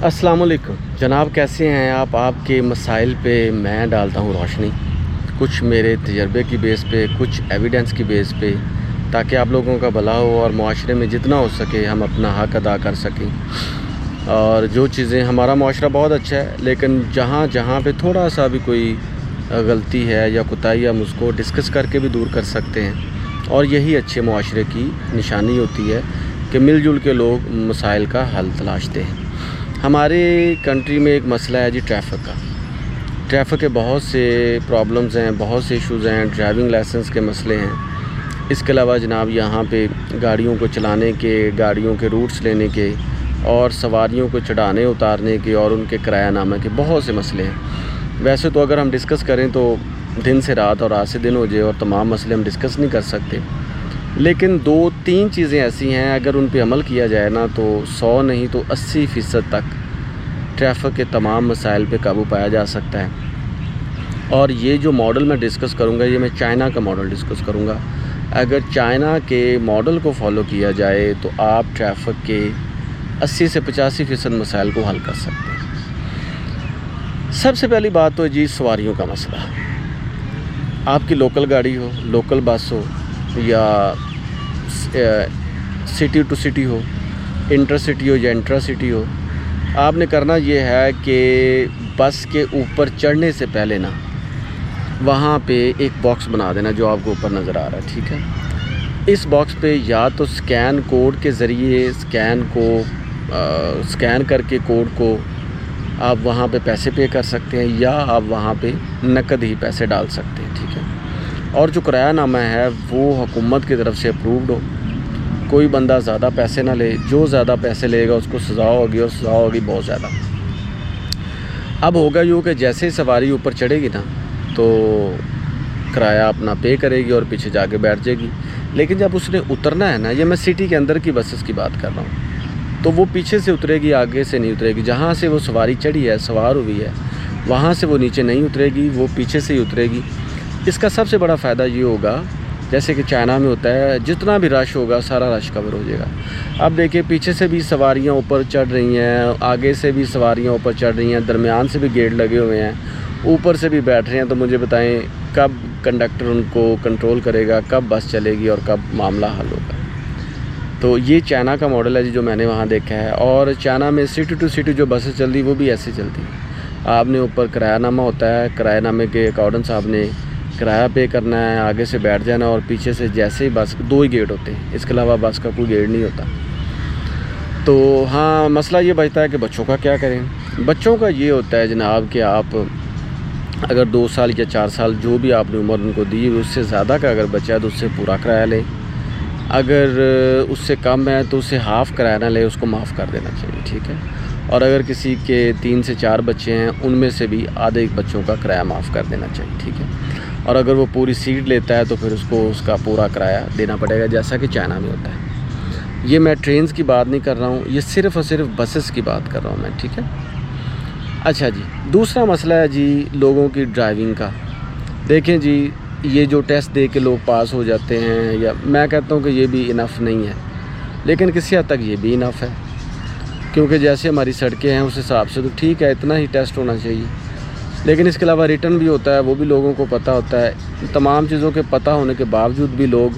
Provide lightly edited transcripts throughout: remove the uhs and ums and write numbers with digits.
अस्सलाम वालेकुम जनाब, कैसे हैं आप? आपके मसाइल पे मैं डालता हूँ रोशनी, कुछ मेरे तजर्बे की बेस पे, कुछ एविडेंस की बेस पे, ताकि आप लोगों का भला हो और माशरे में जितना हो सके हम अपना हक़ अदा कर सकें। और जो चीज़ें, हमारा माशरा बहुत अच्छा है, लेकिन जहाँ जहाँ पे थोड़ा सा भी कोई गलती है या कोताही, हम उसको डिस्कस करके भी दूर कर सकते हैं। और यही अच्छे माशरे की निशानी होती है कि मिलजुल के लोग मसाइल का हल तलाशते हैं। हमारे कंट्री में एक मसला है जी ट्रैफ़िक का। ट्रैफ़िक के बहुत से प्रॉब्लम्स हैं, बहुत से इश्यूज़ हैं, ड्राइविंग लाइसेंस के मसले हैं। इसके अलावा जनाब यहाँ पे गाड़ियों को चलाने के, गाड़ियों के रूट्स लेने के और सवारियों को चढ़ाने उतारने के और उनके किरायानामे के बहुत से मसले हैं। वैसे तो अगर हम डिस्कस करें तो दिन से रात और रात से दिन हो जाए और तमाम मसले हम डिस्कस नहीं कर सकते, लेकिन 2-3 चीज़ें ऐसी हैं, अगर उन पे अमल किया जाए ना तो 100 नहीं तो 80% तक ट्रैफ़िक के तमाम मसाइल पे काबू पाया जा सकता है। और ये जो मॉडल मैं डिस्कस करूँगा, ये मैं चाइना का मॉडल डिस्कस करूँगा। अगर चाइना के मॉडल को फॉलो किया जाए तो आप ट्रैफ़िक के 80 से 85% मसाइल को हल कर सकते हैं। सबसे पहली बात तो जी सवारियों का मसला। आपकी लोकल गाड़ी हो, लोकल बस हो या सिटी टू सिटी हो, इंटर सिटी हो या इंट्रा सिटी हो, आपने करना ये है कि बस के ऊपर चढ़ने से पहले ना वहाँ पे एक बॉक्स बना देना जो आपको ऊपर नज़र आ रहा है, ठीक है। इस बॉक्स पे या तो स्कैन कोड के ज़रिए स्कैन करके कोड को आप वहाँ पे पैसे पे कर सकते हैं, या आप वहाँ पे नकद ही पैसे डाल सकते हैं, ठीक है। और जो किरायानामा है वो हुकूमत की तरफ से अप्रूव्ड हो, कोई बंदा ज़्यादा पैसे ना ले। जो ज़्यादा पैसे लेगा उसको सज़ा होगी, और सज़ा होगी बहुत ज़्यादा। अब होगा यूँ कि जैसे ही सवारी ऊपर चढ़ेगी ना तो किराया अपना पे करेगी और पीछे जाके बैठ जाएगी। लेकिन जब उसने उतरना है ना, ये मैं सिटी के अंदर की बसेस की बात कर रहा हूँ, तो वो पीछे से उतरेगी, आगे से नहीं उतरेगी। जहाँ से वो सवारी चढ़ी है, सवार हुई है, वहाँ से वो नीचे नहीं उतरेगी, वो पीछे से ही उतरेगी। इसका सबसे बड़ा फ़ायदा ये होगा, जैसे कि चाइना में होता है, जितना भी रश होगा सारा रश कवर हो जाएगा। अब देखिए, पीछे से भी सवारियां ऊपर चढ़ रही हैं, आगे से भी सवारियां ऊपर चढ़ रही हैं, दरमियान से भी गेट लगे हुए हैं, ऊपर से भी बैठ रहे हैं। तो मुझे बताएं कब कंडक्टर उनको कंट्रोल करेगा, कब बस चलेगी और कब मामला हल होगा। तो ये चाइना का मॉडल है जी, जो मैंने वहाँ देखा है। और चाइना में सिटी टू सिटी जो बसें चलती वो भी ऐसे चलती हैं। आपने ऊपर किरायानामा होता है, किरायानामे के अकॉर्डिंग आपने किराया पे करना है, आगे से बैठ जाना, और पीछे से जैसे ही बस 2 ही गेट होते हैं, इसके अलावा बस का कोई गेट नहीं होता। तो हाँ, मसला ये बचता है कि बच्चों का क्या करें। बच्चों का ये होता है जनाब कि आप अगर 2 साल या 4 साल जो भी आपने उम्र उनको दी, उससे ज़्यादा का अगर बच्चा है तो उससे पूरा किराया लें। अगर उससे कम है तो उससे हाफ़ किराया ना ले, उसको माफ़ कर देना चाहिए, ठीक है। और अगर किसी के 3 से 4 बच्चे हैं, उनमें से भी आधे बच्चों का किराया माफ़ कर देना चाहिए, ठीक है। और अगर वो पूरी सीट लेता है तो फिर उसको उसका पूरा किराया देना पड़ेगा, जैसा कि चाइना में होता है। ये मैं ट्रेन्स की बात नहीं कर रहा हूँ, ये सिर्फ़ और सिर्फ बसेस की बात कर रहा हूँ मैं, ठीक है। अच्छा जी, दूसरा मसला है जी लोगों की ड्राइविंग का। देखें जी, ये जो टेस्ट दे के लोग पास हो जाते हैं, या मैं कहता हूँ कि ये भी इनफ़ नहीं है, लेकिन किसी हद तक ये भी इनफ़ है, क्योंकि जैसे हमारी सड़कें हैं उस हिसाब से तो ठीक है, इतना ही टेस्ट होना चाहिए। लेकिन इसके अलावा रिटर्न भी होता है, वो भी लोगों को पता होता है। तमाम चीज़ों के पता होने के बावजूद भी लोग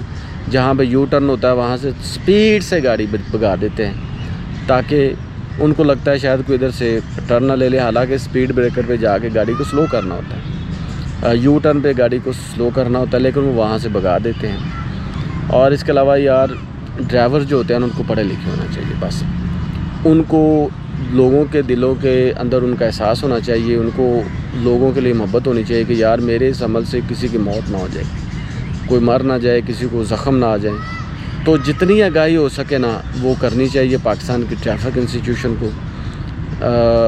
जहाँ पे यू टर्न होता है वहाँ से स्पीड से गाड़ी भगा देते हैं, ताकि उनको लगता है शायद कोई इधर से टर्न ना ले ले। हालांकि स्पीड ब्रेकर पे जाके गाड़ी को स्लो करना होता है, यू टर्न पे गाड़ी को स्लो करना होता है, लेकिन वो वहाँ से भगा देते हैं। और इसके अलावा यार, ड्राइवर जो होते हैं उनको पढ़े लिखे होना चाहिए। बस उनको लोगों के दिलों के अंदर उनका एहसास होना चाहिए, उनको लोगों के लिए मोहब्बत होनी चाहिए कि यार मेरे इस अमल से किसी की मौत ना हो जाए, कोई मर ना जाए, किसी को ज़ख़म ना आ जाए। तो जितनी आगाही हो सके ना वो करनी चाहिए पाकिस्तान की ट्रैफ़िक इंस्टीट्यूशन को।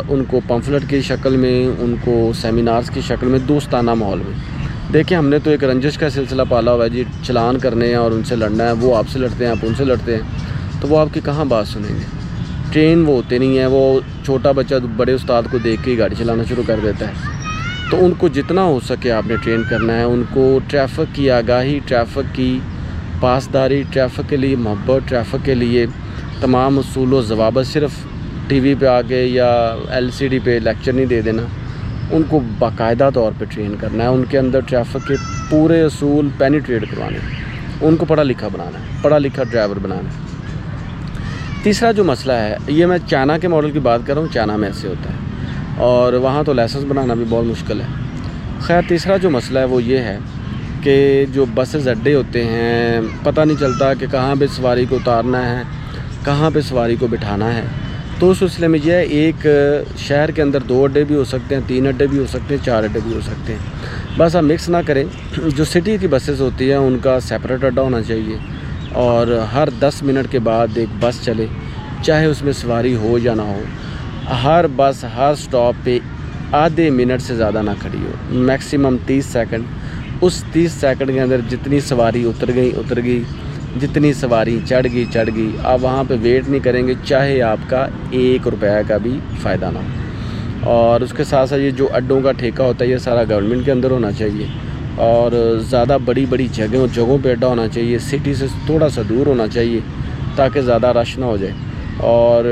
उनको पम्फलेट की शक्ल में, उनको सेमिनार्स की शक्ल में, दोस्ताना माहौल में। देखिए, हमने तो एक रंजिश का सिलसिला पाला हुआ है जी, चलान करने हैं और उनसे लड़ना है। वो आपसे लड़ते हैं, आप उनसे लड़ते हैं, तो वो आपकी कहाँ बात सुनेंगे। ट्रेन वो होते नहीं हैं, वो छोटा बच्चा बड़े उस्ताद को देख के ही गाड़ी चलाना शुरू कर देता है। तो उनको जितना हो सके आपने ट्रेन करना है, उनको ट्रैफ़िक की आगाही, ट्रैफ़िक की पासदारी, ट्रैफ़िक के लिए मोहब्बत, ट्रैफ़िक के लिए तमाम उसूल व ज़वाबित सिर्फ़ टीवी पे आके या एलसीडी पे लेक्चर नहीं दे देना, उनको बाकायदा तौर पे ट्रेन करना है, उनके अंदर ट्रैफिक के पूरे असूल पेनिट्रेट करवाने हैं, उनको पढ़ा लिखा बनाना है, पढ़ा लिखा ड्राइवर बनाना है। तीसरा जो मसला है, ये मैं चाइना के मॉडल की बात कर रहा हूँ, चाइना में ऐसे होता है और वहाँ तो लाइसेंस बनाना भी बहुत मुश्किल है। खैर, तीसरा जो मसला है वो ये है कि जो बसेस अड्डे होते हैं, पता नहीं चलता कि कहाँ पे सवारी को उतारना है, कहाँ पे सवारी को बिठाना है। तो उस सिलसिले में यह है, एक शहर के अंदर 2 अड्डे भी हो सकते हैं, 3 अड्डे भी हो सकते हैं, 4 अड्डे भी हो सकते हैं। बस आप मिक्स ना करें। जो सिटी की बसेस होती हैं उनका सेपरेट अड्डा होना चाहिए और हर 10 मिनट के बाद एक बस चले, चाहे उसमें सवारी हो या ना हो। हर बस हर स्टॉप पे आधे मिनट से ज़्यादा ना खड़ी हो, मैक्सिमम 30 सेकंड। उस 30 सेकंड के अंदर जितनी सवारी उतर गई, जितनी सवारी चढ़ गई। आप वहाँ पे वेट नहीं करेंगे, चाहे आपका 1 रुपये का भी फ़ायदा ना हो। और उसके साथ साथ ये जो अड्डों का ठेका होता है, ये सारा गवर्नमेंट के अंदर होना चाहिए और ज़्यादा बड़ी जगहों पे अड्डा होना चाहिए, सिटी से थोड़ा सा दूर होना चाहिए ताकि ज़्यादा रश ना हो जाए। और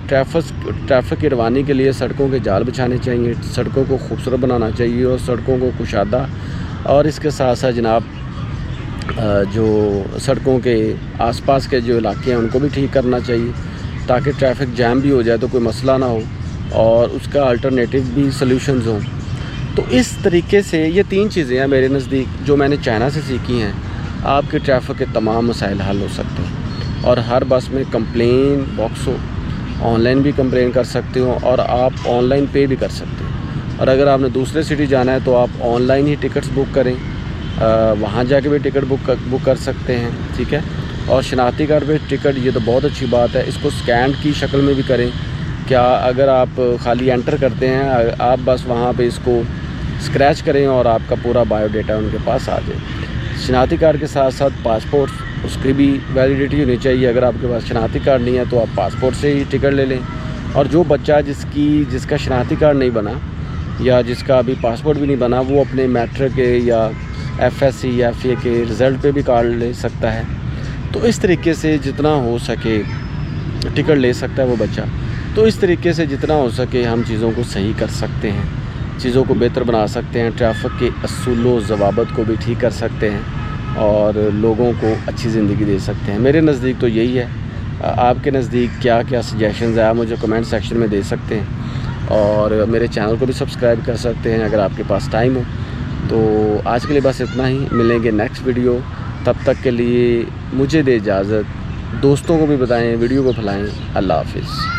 ट्रैफिक की रवानी के लिए सड़कों के जाल बिछाने चाहिए, सड़कों को खूबसूरत बनाना चाहिए और सड़कों को कुशादा, और इसके साथ साथ जनाब जो सड़कों के आसपास के जो इलाके हैं उनको भी ठीक करना चाहिए ताकि ट्रैफिक जैम भी हो जाए तो कोई मसला ना हो और उसका अल्टरनेटिव भी सॉल्यूशंस हों। तो इस तरीके से ये 3 चीज़ें हैं मेरे नज़दीक जो मैंने चाइना से सीखी हैं, आपके ट्रैफिक के तमाम मसाइल हल हो सकते हैं। और हर बस में कंप्लेन बॉक्स हो, ऑनलाइन भी कंप्लेन कर सकते हो और आप ऑनलाइन पे भी कर सकते हो। और अगर आपने दूसरे सिटी जाना है तो आप ऑनलाइन ही टिकट्स बुक करें, वहाँ जाके भी टिकट बुक कर सकते हैं, ठीक है। और शनाख्ती कार्ड पे टिकट, ये तो बहुत अच्छी बात है, इसको स्कैन की शक्ल में भी करें। क्या अगर आप खाली एंटर करते हैं, आप बस वहाँ पे इसको स्क्रैच करें और आपका पूरा बायोडाटा उनके पास आ जाए। शनाख्ती कार्ड के साथ साथ पासपोर्ट, उसकी भी वैलिडिटी होनी चाहिए। अगर आपके पास शनाख्ती कार्ड नहीं है तो आप पासपोर्ट से ही टिकट ले लें। और जो बच्चा जिसका शनाख्ती कार्ड नहीं बना या जिसका अभी पासपोर्ट भी नहीं बना, वो अपने मैट्रिक के या FSC या FA के रिज़ल्ट पे भी कार्ड ले सकता है। तो इस तरीके से जितना हो सके टिकट ले सकता है वो बच्चा। तो इस तरीके से जितना हो सके हम चीज़ों को सही कर सकते हैं, चीज़ों को बेहतर बना सकते हैं, ट्रैफिक के असूलों ज़वाबत को भी ठीक कर सकते हैं और लोगों को अच्छी ज़िंदगी दे सकते हैं। मेरे नज़दीक तो यही है। आपके नज़दीक क्या क्या सजेशंस है आप मुझे कमेंट सेक्शन में दे सकते हैं और मेरे चैनल को भी सब्सक्राइब कर सकते हैं अगर आपके पास टाइम हो। तो आज के लिए बस इतना ही, मिलेंगे नेक्स्ट वीडियो। तब तक के लिए मुझे दे इजाज़त, दोस्तों को भी बताएं, वीडियो को फैलाएं। अल्लाह हाफ़िज़।